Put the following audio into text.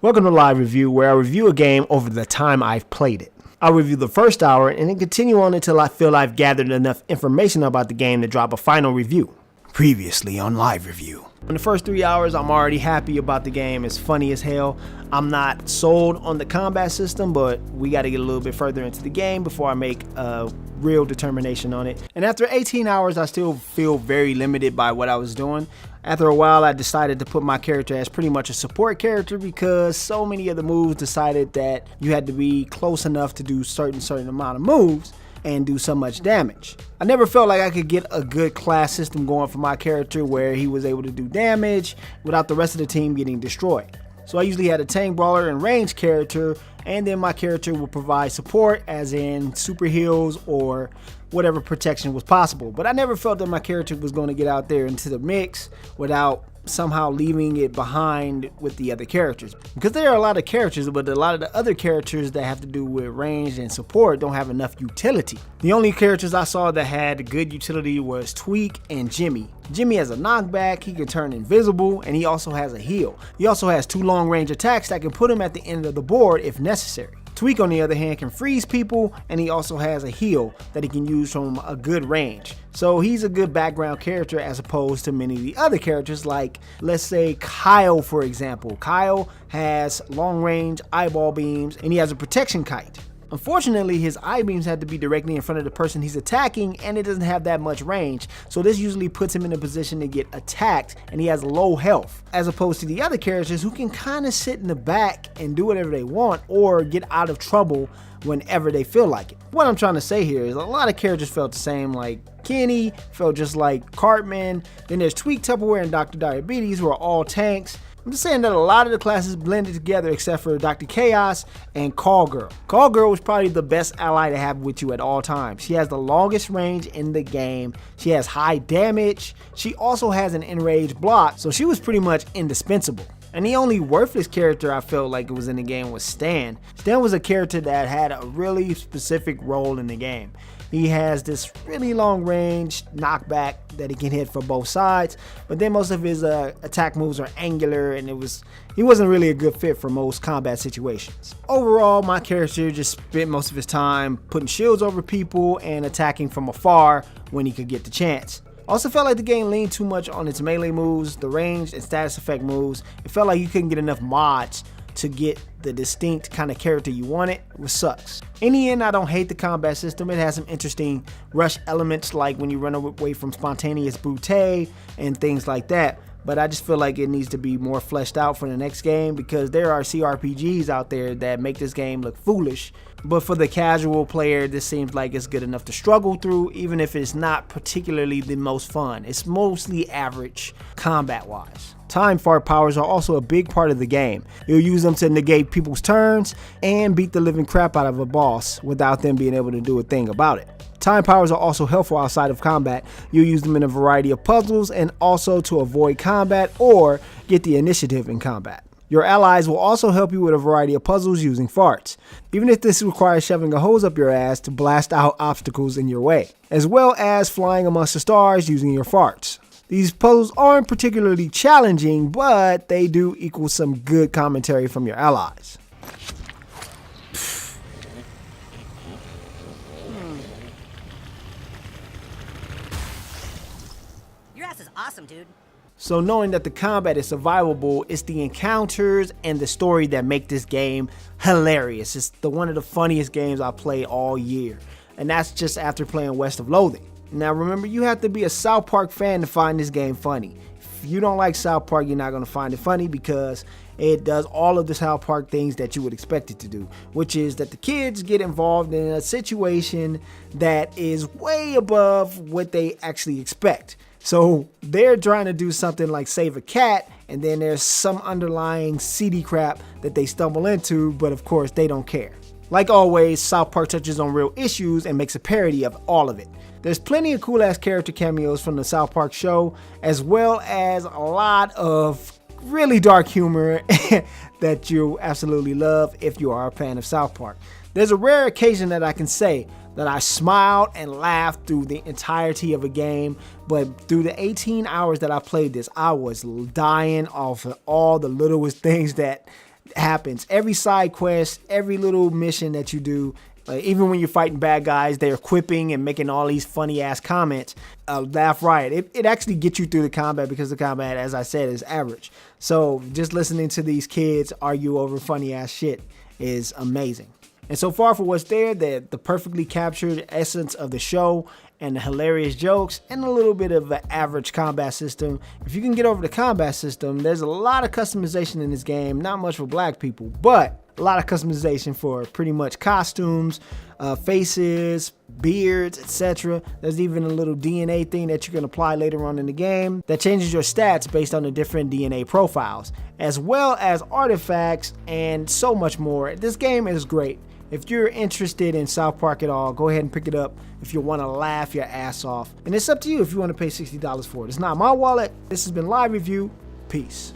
Welcome to Live Review, where I review a game over the time I've played it. I'll review the first hour and then continue on until I feel I've gathered enough information about the game to drop a final review. Previously on Live Review. In the first 3 hours, I'm already happy about the game. It's funny as hell. I'm not sold on the combat system, but we got to get a little bit further into the game before I make a real determination on it. And after 18 hours, I still feel very limited by what I was doing. After a while, I decided to put my character as pretty much a support character because so many of the moves decided that you had to be close enough to do certain amount of moves and do so much damage. I never felt like I could get a good class system going for my character where he was able to do damage without the rest of the team getting destroyed. So I usually had a tank brawler and range character, and then my character would provide support as in super heals or whatever protection was possible. But I never felt that my character was going to get out there into the mix without somehow leaving it behind with the other characters, because there are a lot of characters, but a lot of the other characters that have to do with range and support don't have enough utility. The only characters I saw that had good utility was Tweak and Jimmy. Jimmy has a knockback, he can turn invisible, and he also has a heal. He also has 2 long range attacks that can put him at the end of the board if necessary. Tweak, on the other hand, can freeze people, and he also has a heal that he can use from a good range. So he's a good background character as opposed to many of the other characters, like, let's say, Kyle, for example. Kyle has long range eyeball beams, and he has a protection kite. Unfortunately, his eye beams have to be directly in front of the person he's attacking, and it doesn't have that much range, so this usually puts him in a position to get attacked, and he has low health, as opposed to the other characters who can kind of sit in the back and do whatever they want or get out of trouble whenever they feel like it. What I'm trying to say here is a lot of characters felt the same, like Kenny felt just like Cartman, then there's Tweak, Tupperware, and Dr. Diabetes, who are all tanks. I'm just saying that a lot of the classes blended together except for Dr. Chaos and Call Girl. Call Girl was probably the best ally to have with you at all times. She has the longest range in the game. She has high damage. She also has an enraged block, so she was pretty much indispensable. And the only worthless character I felt like it was in the game was Stan. Stan was a character that had a really specific role in the game. He has this really long range knockback that he can hit from both sides, but then most of his attack moves are angular, and he wasn't really a good fit for most combat situations. Overall, my character just spent most of his time putting shields over people and attacking from afar when he could get the chance. Also felt like the game leaned too much on its melee moves, the range and status effect moves. It felt like you couldn't get enough mods to get the distinct kind of character you wanted, which sucks. In the end, I don't hate the combat system. It has some interesting rush elements, like when you run away from spontaneous brute and things like that. But I just feel like it needs to be more fleshed out for the next game, because there are CRPGs out there that make this game look foolish. But for the casual player, this seems like it's good enough to struggle through, even if it's not particularly the most fun. It's mostly average combat-wise. Time fart powers are also a big part of the game. You'll use them to negate people's turns and beat the living crap out of a boss without them being able to do a thing about it. Time powers are also helpful outside of combat. You'll use them in a variety of puzzles and also to avoid combat or get the initiative in combat. Your allies will also help you with a variety of puzzles using farts, even if this requires shoving a hose up your ass to blast out obstacles in your way, as well as flying amongst the stars using your farts. These puzzles aren't particularly challenging, but they do equal some good commentary from your allies. Your ass is awesome, dude. So knowing that the combat is survivable, it's the encounters and the story that make this game hilarious. It's one of the funniest games I played all year, and that's just after playing West of Loathing. Now remember, you have to be a South Park fan to find this game funny. If you don't like South Park, you're not going to find it funny, because it does all of the South Park things that you would expect it to do, which is that the kids get involved in a situation that is way above what they actually expect. So they're trying to do something like save a cat, and then there's some underlying seedy crap that they stumble into, but of course they don't care. Like always, South Park touches on real issues and makes a parody of all of it. There's plenty of cool ass character cameos from the South Park show, as well as a lot of really dark humor that you'll absolutely love if you are a fan of South Park. There's a rare occasion that I can say that I smiled and laughed through the entirety of a game, but through the 18 hours that I played this, I was dying off of all the littlest things that happens. Every side quest, every little mission that you do, even when you're fighting bad guys, they're quipping and making all these funny ass comments. Laugh riot. It actually gets you through the combat because the combat, as I said, is average. So just listening to these kids argue over funny ass shit is amazing. And so far for what's there, the perfectly captured essence of the show and the hilarious jokes and a little bit of an average combat system. If you can get over the combat system, there's a lot of customization in this game. Not much for black people, but a lot of customization for pretty much costumes, faces, beards, etc. There's even a little DNA thing that you can apply later on in the game that changes your stats based on the different DNA profiles, as well as artifacts and so much more. This game is great. If you're interested in South Park at all, go ahead and pick it up if you want to laugh your ass off. And it's up to you if you want to pay $60 for it. It's not my wallet. This has been Live Review. Peace.